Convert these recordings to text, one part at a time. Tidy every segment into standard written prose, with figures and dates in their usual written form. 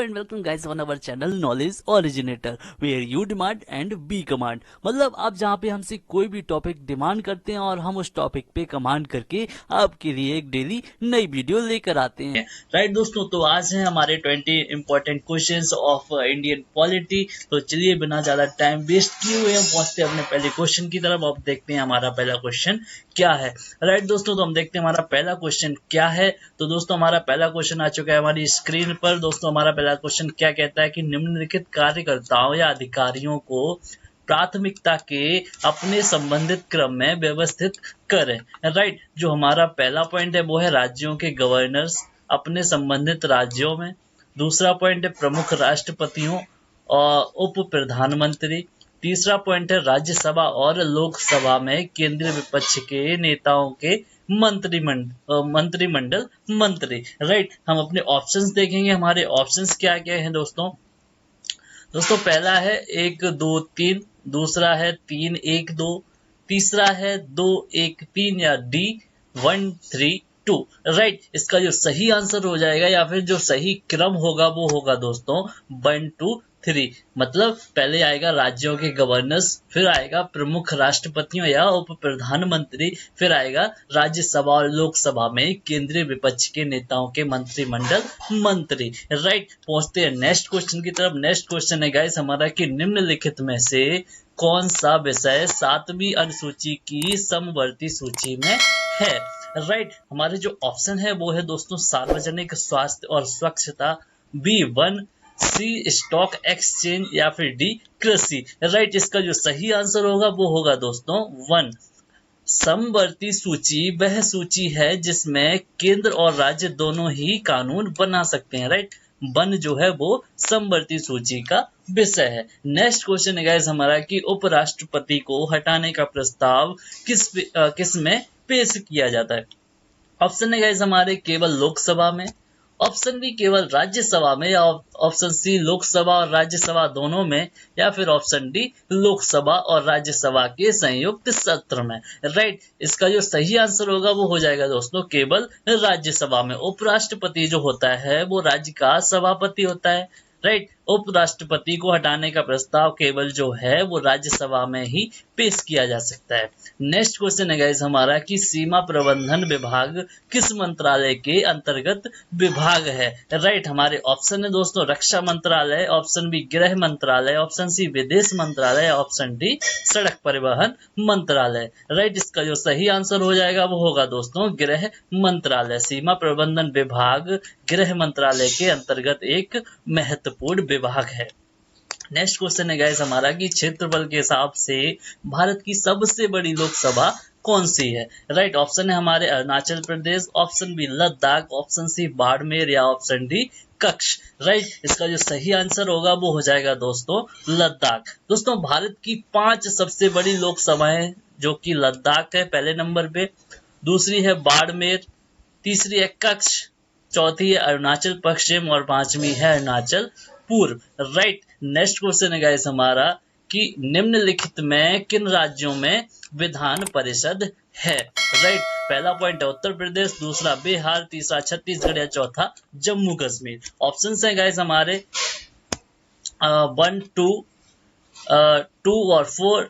And welcome guys on our channel knowledge originator where you demand and be command. मतलब आप जहाँ पे हमसे कोई भी टॉपिक डिमांड करते हैं और हम उस टॉपिक पे कमांड करके आपके लिए एक डेली नई वीडियो लेकर आते हैं। राइट दोस्तों, तो आज है हमारे 20 important questions of Indian polity. तो चलिए बिना ज्यादा टाइम वेस्ट किए हुए हम पहुंचते हैं अपने पहले क्वेश्चन की तरफ। अब देखते हैं हमारा पहला क्वेश्चन क्या है। राइट दोस्तों, तो हम देखते हैं हमारा पहला क्वेश्चन क्या है। तो दोस्तों हमारा पहला क्वेश्चन आ चुका है हमारी स्क्रीन पर। दोस्तों हमारा पहला क्वेश्चन क्या कहता है कि निम्नलिखित कार्यकर्ताओं या अधिकारियों को प्राथमिकता के अपने संबंधित क्रम में व्यवस्थित करें। राइट, जो हमारा पहला पॉइंट है वो है राज्यों के गवर्नर्स अपने संबंधित राज्यों में। दूसरा पॉइंट है प्रमुख राष्ट्रपतियों और उप प्रधानमंत्री। तीसरा पॉइंट है राज्यसभा और लोकसभा में केंद्रीय विपक्ष के नेताओं के मंत्रिमंडल मंत्री। राइट, हम अपने ऑप्शंस देखेंगे। हमारे ऑप्शंस क्या क्या हैं दोस्तों। पहला है 1 2 3, दूसरा है 3 1 2, तीसरा है 2 1 3 या डी 1 3 2। राइट, इसका जो सही आंसर हो जाएगा या फिर जो सही क्रम होगा वो होगा दोस्तों 1 2 3। मतलब पहले आएगा राज्यों के गवर्नर्स, फिर आएगा प्रमुख राष्ट्रपतियों या उप प्रधानमंत्री, फिर आएगा राज्यसभा और लोकसभा में केंद्रीय विपक्ष के नेताओं के मंत्रिमंडल मंत्री। राइट, पहुंचते हैं नेक्स्ट क्वेश्चन की तरफ। नेक्स्ट क्वेश्चन है गाइस हमारा कि निम्नलिखित में से कौन सा विषय 7वीं अनुसूची की समवर्ती सूची में है। राइट, हमारे जो ऑप्शन है वो है दोस्तों सार्वजनिक स्वास्थ्य और स्वच्छता, B1, सी स्टॉक एक्सचेंज या फिर डी कृषि। राइट, इसका जो सही आंसर होगा वो होगा दोस्तों 1। समवर्ती सूची वह सूची है जिसमें केंद्र और राज्य दोनों ही कानून बना सकते हैं। राइट, 1 जो है वो समवर्ती सूची का विषय है। नेक्स्ट क्वेश्चन है गाइस हमारा कि उपराष्ट्रपति को हटाने का प्रस्ताव किस में पेश किया जाता है। ऑप्शन है गाइस हमारे केवल लोकसभा में, ऑप्शन बी केवल राज्यसभा में, या ऑप्शन सी लोकसभा और राज्यसभा दोनों में, या फिर ऑप्शन डी लोकसभा और राज्यसभा के संयुक्त सत्र में। राइट, इसका जो सही आंसर होगा वो हो जाएगा दोस्तों केवल राज्यसभा में। उपराष्ट्रपति जो होता है वो राज्य का सभापति होता है। राइट, उपराष्ट्रपति को हटाने का प्रस्ताव केवल जो है वो राज्यसभा में ही पेश किया जा सकता है। नेक्स्ट क्वेश्चन है गाइस हमारा कि सीमा प्रबंधन विभाग किस मंत्रालय के अंतर्गत विभाग है। राइट, हमारे ऑप्शन है दोस्तों रक्षा मंत्रालय, ऑप्शन बी गृह मंत्रालय, ऑप्शन सी विदेश मंत्रालय, ऑप्शन डी सड़क परिवहन मंत्रालय। राइट, इसका जो सही आंसर हो जाएगा वो होगा दोस्तों गृह मंत्रालय। सीमा प्रबंधन विभाग गृह मंत्रालय के अंतर्गत एक महत्वपूर्ण विभाग है। नेक्स्ट क्वेश्चन है गाइस हमारा कि क्षेत्रफल के हिसाब से भारत की सबसे बड़ी लोकसभा कौन सी है। राइट, ऑप्शन है हमारे Arunachal Pradesh, option B Ladakh, option C Barmer या ऑप्शन डी कच्छ। राइट, इसका जो सही आंसर होगा वो हो जाएगा दोस्तों लद्दाख। दोस्तों भारत की 5 सबसे बड़ी लोकसभाएं जो कि लद्दाख है पहले नंबर पे, दूसरी है बाड़मेर, तीसरी है कच्छ, चौथी है अरुणाचल पश्चिम और 5वीं है अरुणाचल पूर्व। राइट, नेक्स्ट क्वेश्चन है गाइस हमारा कि निम्नलिखित में किन राज्यों में विधान परिषद है। राइट, पहला पॉइंट है उत्तर प्रदेश, दूसरा बिहार, तीसरा छत्तीसगढ़ या चौथा जम्मू कश्मीर। ऑप्शंस हैं गाइस हमारे 1 2 2 और 4,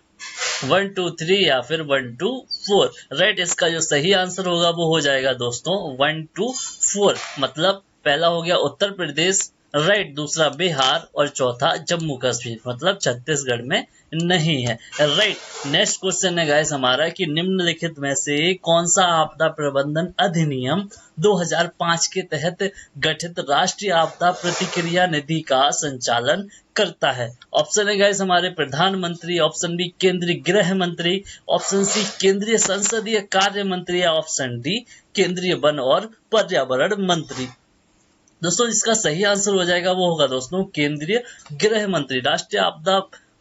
1 2 3 या फिर 1 2 4। राइट, इसका जो सही आंसर होगा वो हो जाएगा दोस्तों 1 2 4। मतलब पहला हो गया उत्तर प्रदेश, राइट, दूसरा बिहार और चौथा जम्मू कश्मीर, मतलब छत्तीसगढ़ में नहीं है। राइट, नेक्स्ट क्वेश्चन है गाइस हमारा कि निम्नलिखित में से कौन सा आपदा प्रबंधन अधिनियम 2005 के तहत गठित राष्ट्रीय आपदा प्रतिक्रिया निधि का संचालन करता है। ऑप्शन है गाइस हमारे प्रधानमंत्री, ऑप्शन बी केंद्रीय गृह मंत्री, ऑप्शन सी केंद्रीय संसदीय कार्य मंत्री या ऑप्शन डी केंद्रीय वन और पर्यावरण मंत्री। दोस्तों इसका सही आंसर हो जाएगा वो होगा दोस्तों केंद्रीय गृह मंत्री। राष्ट्रीय आपदा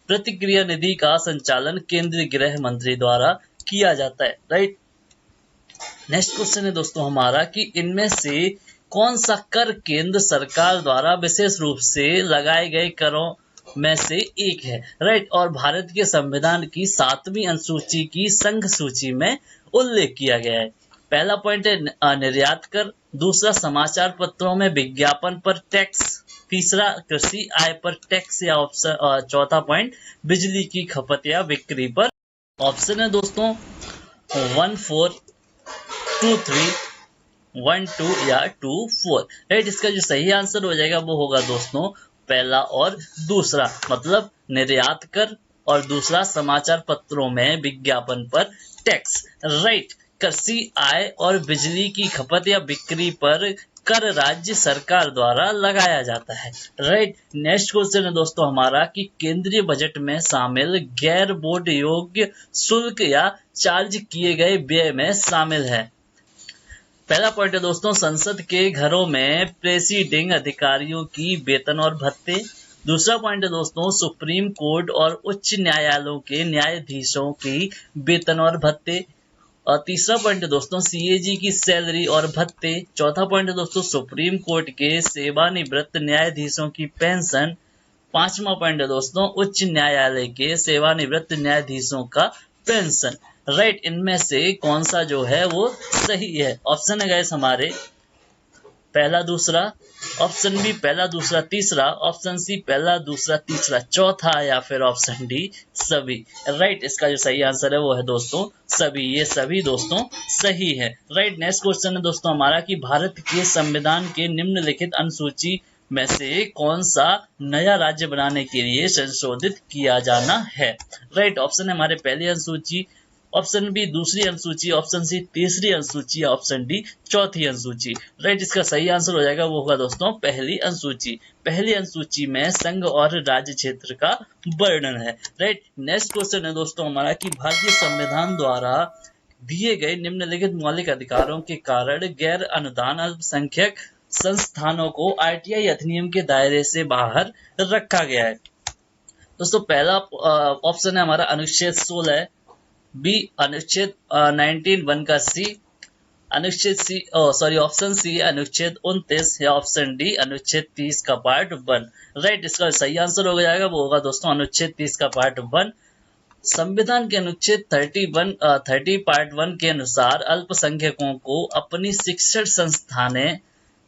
प्रतिक्रिया निधि का संचालन केंद्रीय गृह मंत्री द्वारा किया जाता है। राइट, नेक्स्ट क्वेश्चन है दोस्तों हमारा कि इनमें से कौन सा कर केंद्र सरकार द्वारा विशेष रूप से लगाए गए करों में से एक है। राइट, और भारत के संविधान की 7वीं अनुसूची की संघ सूची में उल्लेख किया गया है। पहला पॉइंट है निर्यात कर, दूसरा समाचार पत्रों में विज्ञापन पर टैक्स, तीसरा कृषि आय पर टैक्स या ऑप्शन चौथा पॉइंट बिजली की खपत या बिक्री पर। ऑप्शन है दोस्तों 1, 4, 2, 3, 1, 2 या 2, 4। राइट, इसका जो सही आंसर हो जाएगा वो होगा दोस्तों पहला और दूसरा, मतलब निर्यात कर और दूसरा समाचार पत्रों में विज्ञापन पर टैक्स। राइट, कृषि आय और बिजली की खपत या बिक्री पर कर राज्य सरकार द्वारा लगाया जाता है। राइट, नेक्स्ट क्वेश्चन है दोस्तों हमारा कि केंद्रीय बजट में शामिल गैर बोर्ड योग्य शुल्क या चार्ज किए गए व्यय में शामिल है। पहला पॉइंट है दोस्तों संसद के घरों में प्रेसिडिंग अधिकारियों की वेतन और भत्ते। दूसरा पॉइंट है दोस्तों सुप्रीम कोर्ट और उच्च न्यायालयों के न्यायाधीशों की वेतन और भत्ते। और तीसरा पॉइंट है दोस्तों सीएजी की सैलरी और भत्ते। चौथा पॉइंट है दोस्तों सुप्रीम कोर्ट के सेवानिवृत्त न्यायाधीशों की पेंशन। पांचवा पॉइंट है दोस्तों उच्च न्यायालय के सेवानिवृत्त न्यायाधीशों का पेंशन। राइट, इनमें से कौन सा जो है वो सही है? ऑप्शन है गाइस हमारे पहला दूसरा, ऑप्शन बी पहला दूसरा तीसरा, ऑप्शन सी पहला दूसरा तीसरा चौथा, या फिर ऑप्शन डी सभी। राइट, इसका जो सही आंसर है वो है दोस्तों सभी, ये सभी दोस्तों सही है। राइट, नेक्स्ट क्वेश्चन है दोस्तों हमारा कि भारत के संविधान के निम्नलिखित अनुसूची में से कौन सा नया राज्य बनाने के लिए संशोधित किया जाना है? राइट, ऑप्शन है हमारे पहली अनुसूची, ऑप्शन बी दूसरी अनुसूची, ऑप्शन सी तीसरी अनुसूची, ऑप्शन डी चौथी अनुसूची। राइट, इसका सही आंसर हो जाएगा वो होगा दोस्तों पहली अनुसूची। पहली अनुसूची में संघ और राज्य क्षेत्र का वर्णन है। राइट, नेक्स्ट क्वेश्चन है दोस्तों हमारा कि भारतीय संविधान द्वारा दिए गए निम्नलिखित मौलिक अधिकारों के कारण गैर अनुदान अल्पसंख्यक संस्थानों को आरटीआई अधिनियम के दायरे से बाहर रखा गया है। दोस्तों पहला ऑप्शन है हमारा अनुच्छेद 16, बी अनुच्छेद 19(1) का सी, अनुच्छेद सी ऑप्शन सी अनुच्छेद 29, या ऑप्शन डी अनुच्छेद 30 का पार्ट 1। राइट, इसका सही आंसर हो जाएगा वो होगा दोस्तों अनुच्छेद 30 का पार्ट 1। संविधान के अनुच्छेद 30 पार्ट 1 के अनुसार अल्पसंख्यकों को अपनी शिक्षण संस्थानें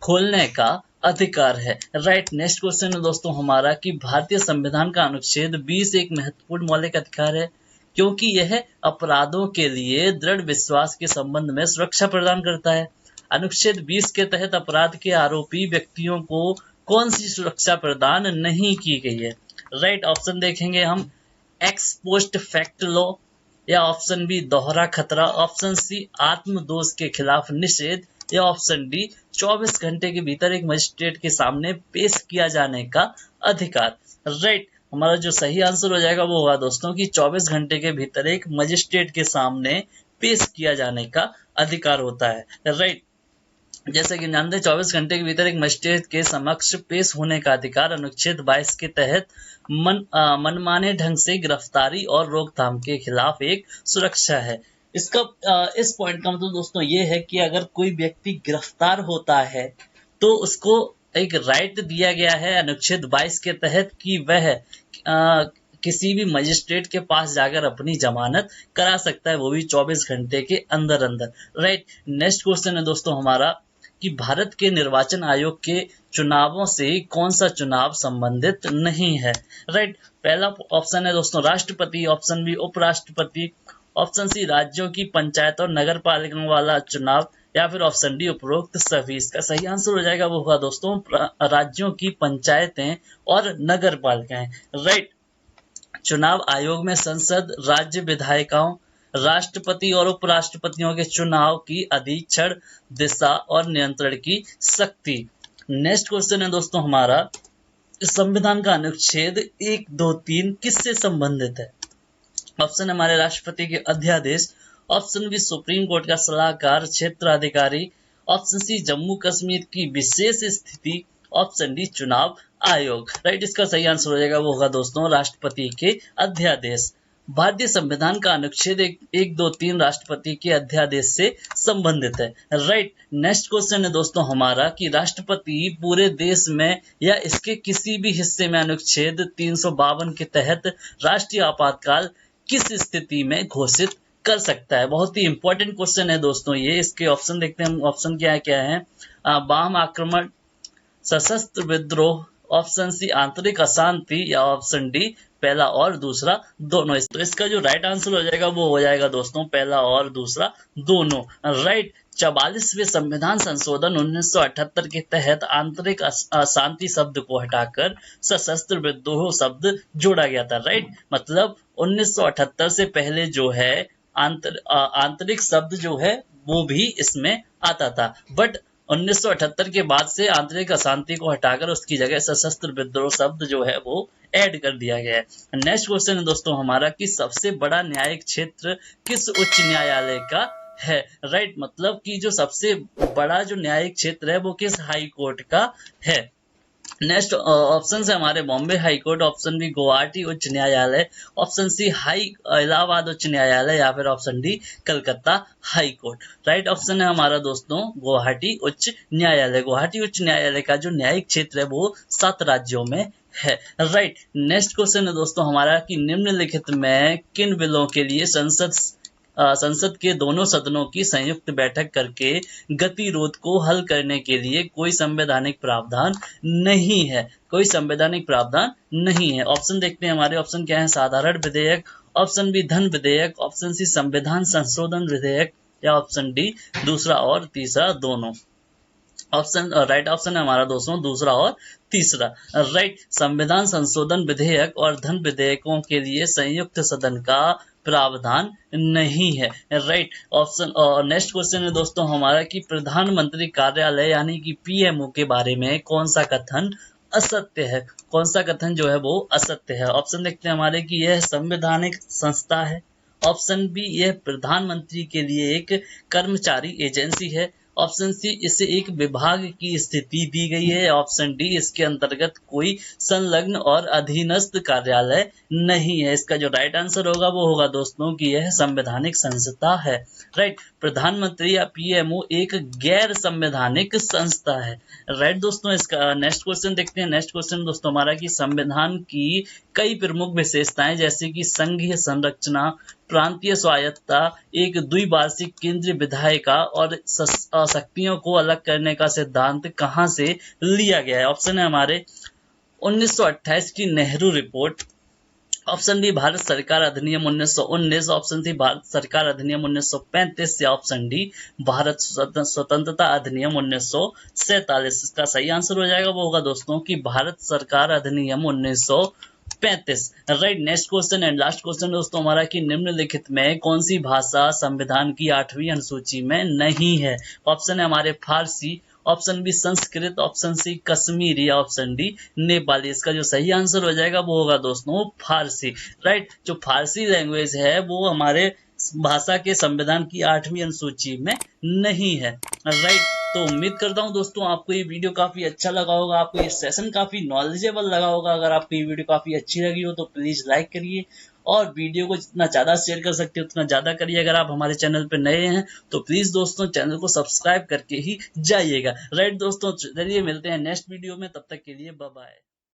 खोलने का अधिकार है। राइट, नेक्स्ट क्वेश्चन है दोस्तों हमारा कि भारतीय संविधान का अनुच्छेद 20 एक महत्वपूर्ण मौलिक अधिकार है क्योंकि यह अपराधों के लिए दृढ़ विश्वास के संबंध में सुरक्षा प्रदान करता है। अनुच्छेद 20 के तहत अपराध के आरोपी व्यक्तियों को कौन सी सुरक्षा प्रदान नहीं की गई है? राइट, ऑप्शन देखेंगे हम एक्स पोस्ट फैक्ट लॉ, या ऑप्शन बी दोहरा खतरा, ऑप्शन सी आत्मदोष के खिलाफ निषेध, या ऑप्शन डी 24 घंटे के भीतर एक मजिस्ट्रेट के सामने पेश किया जाने का अधिकार। राइट, हमारा जो सही आंसर हो जाएगा वो होगा दोस्तों कि 24 घंटे के भीतर एक मजिस्ट्रेट के सामने पेश किया जाने का अधिकार होता है। राइट, जैसे कि जानते 24 घंटे के भीतर एक मजिस्ट्रेट के समक्ष पेश होने का अधिकार अनुच्छेद 22 के तहत मनमाने ढंग से गिरफ्तारी और रोकथाम के खिलाफ एक सुरक्षा है। इस पॉइंट का मतलब दोस्तों ये है कि अगर कोई व्यक्ति गिरफ्तार होता है तो उसको एक राइट दिया गया है अनुच्छेद 22 के तहत कि वह किसी भी मजिस्ट्रेट के पास जाकर अपनी जमानत करा सकता है, वो भी 24 घंटे के अंदर अंदर। राइट, नेक्स्ट क्वेश्चन है दोस्तों हमारा कि भारत के निर्वाचन आयोग के चुनावों से कौन सा चुनाव संबंधित नहीं है? राइट, पहला ऑप्शन है दोस्तों राष्ट्रपति, ऑप्शन बी उपराष्ट्रपति, ऑप्शन सी राज्यों की पंचायत और नगर पालिका वाला चुनाव, या फिर ऑप्शन डी उपरोक्त सभी। इसका सही आंसर हो जाएगा वो होगा दोस्तों राज्यों की पंचायतें और नगर पालिकाएं। राइट, चुनाव आयोग में संसद, राज्य विधायिकाओं, राष्ट्रपति और उपराष्ट्रपतियों के चुनाव की अधीक्षण, दिशा और नियंत्रण की शक्ति। नेक्स्ट क्वेश्चन है दोस्तों हमारा संविधान का अनुच्छेद 1, 2, 3 किससे संबंधित है? ऑप्शन हमारे राष्ट्रपति के अध्यादेश, ऑप्शन बी सुप्रीम कोर्ट का सलाहकार क्षेत्राधिकारी, ऑप्शन सी जम्मू कश्मीर की विशेष स्थिति, ऑप्शन डी चुनाव आयोग। राइट, इसका सही आंसर हो जाएगा वो होगा दोस्तों राष्ट्रपति के अध्यादेश। भारतीय संविधान का अनुच्छेद 1, 2, 3 राष्ट्रपति के अध्यादेश से संबंधित है। राइट, नेक्स्ट क्वेश्चन है दोस्तों हमारा कि राष्ट्रपति पूरे देश में या इसके किसी भी हिस्से में अनुच्छेद 352 के तहत राष्ट्रीय आपातकाल किस स्थिति में घोषित कर सकता है? बहुत ही इंपॉर्टेंट क्वेश्चन है दोस्तों ये। इसके ऑप्शन देखते हैं हम, ऑप्शन क्या है? वाम आक्रमण, सशस्त्र विद्रोह, ऑप्शन सी आंतरिक अशांति, या ऑप्शन डी पहला और दूसरा दोनों। तो इसका जो राइट आंसर हो जाएगा वो हो जाएगा दोस्तों पहला और दूसरा दोनों। राइट, 44वें संविधान संशोधन 1978 के तहत आंतरिक अशांति शब्द को हटाकर सशस्त्र विद्रोह शब्द जोड़ा गया था। राइट, मतलब 1978 से पहले जो है आंतरिक शब्द जो है वो भी इसमें आता था, बट 1978 के बाद से आंतरिक अशांति को हटाकर उसकी जगह सशस्त्र विद्रोह शब्द जो है वो ऐड कर दिया गया है। नेक्स्ट क्वेश्चन है दोस्तों हमारा कि सबसे बड़ा न्यायिक क्षेत्र किस उच्च न्यायालय का है। राइट, मतलब कि जो सबसे बड़ा जो न्यायिक क्षेत्र है वो किस हाई कोर्ट का है। नेक्स्ट ऑप्शन है हमारे Bombay high court, option B Guwahati उच्च न्यायालय, ऑप्शन सी इलाहाबाद उच्च न्यायालय, या फिर option D Calcutta high court. Right option है हमारा दोस्तों गुवाहाटी उच्च न्यायालय। गुवाहाटी उच्च न्यायालय का जो न्यायिक क्षेत्र है वो 7 राज्यों में है। राइट, नेक्स्ट क्वेश्चन है दोस्तों हमारा कि निम्नलिखित में किन बिलों के लिए संसद के दोनों सदनों की संयुक्त बैठक करके गतिरोध को हल करने के लिए कोई संवैधानिक प्रावधान नहीं है। कोई संवैधानिक प्रावधान नहीं है। ऑप्शन देखते हैं हमारे, ऑप्शन क्या है, साधारण विधेयक, ऑप्शन बी धन विधेयक, ऑप्शन सी संविधान संशोधन विधेयक, या ऑप्शन डी दूसरा और तीसरा दोनों। राइट ऑप्शन है हमारा दोस्तों दूसरा और तीसरा। राइट, संविधान संशोधन विधेयक और धन विधेयकों के लिए संयुक्त सदन का प्रावधान नहीं है। Right option. नेक्स्ट क्वेश्चन है दोस्तों हमारा कि प्रधानमंत्री कार्यालय यानी कि पीएमओ के बारे में कौन सा कथन असत्य है। कौन सा कथन जो है वो असत्य है। ऑप्शन देखते हैं हमारे कि यह संवैधानिक संस्था है, ऑप्शन बी यह प्रधानमंत्री के लिए एक कर्मचारी एजेंसी है, ऑप्शन सी इसे एक विभाग की स्थिति दी गई है, ऑप्शन डी इसके अंतर्गत कोई संलग्न और अधीनस्थ कार्यालय नहीं है। इसका जो राइट आंसर होगा वो होगा दोस्तों कि यह संवैधानिक संस्था है। राइट, प्रधानमंत्री या पीएमओ एक गैर संवैधानिक संस्था है। राइट दोस्तों, इसका नेक्स्ट क्वेश्चन देखते हैं। नेक्स्ट क्वेश्चन दोस्तों हमारा कि संविधान की कई प्रमुख विशेषताएं जैसे कि संघीय संरचना, प्रांतीय स्वायत्तता, एक द्विवार्षिक केंद्रीय विधायिका और शक्तियों को अलग करने का सिद्धांत कहां से लिया गया है। ऑप्शन है हमारे 1928 की Nehru report, option D Bharat सरकार अधिनियम 1919, ऑप्शन सी भारत सरकार अधिनियम 1935, या ऑप्शन डी भारत स्वतंत्रता अधिनियम 1947। इसका सही आंसर हो जाएगा वो होगा दोस्तों कि भारत सरकार अधिनियम 1935। Right, next question and last question दोस्तों हमारा कि निम्नलिखित में कौन सी भाषा संविधान की 8वीं अनुसूची में नहीं है। ऑप्शन है हमारे Farsi, option B Sanskrit, option C Kashmiri, option D Nepali. इसका जो सही आंसर हो जाएगा वो होगा दोस्तों फारसी। राइट, जो फारसी लैंग्वेज है वो हमारे भाषा के संविधान की 8वीं अनुसूची में नहीं है। राइट, तो उम्मीद करता हूं दोस्तों आपको ये वीडियो काफी अच्छा लगा होगा, आपको ये सेशन काफी नॉलेजेबल लगा होगा। अगर आपको ये वीडियो काफी अच्छी लगी हो तो प्लीज लाइक करिए और वीडियो को जितना ज्यादा शेयर कर सकते हो उतना ज्यादा करिए। अगर आप हमारे चैनल पर नए हैं तो प्लीज दोस्तों चैनल को सब्सक्राइब करके ही जाइएगा। राइट दोस्तों, चलिए मिलते हैं नेक्स्ट वीडियो में, तब तक के लिए बाय बाय।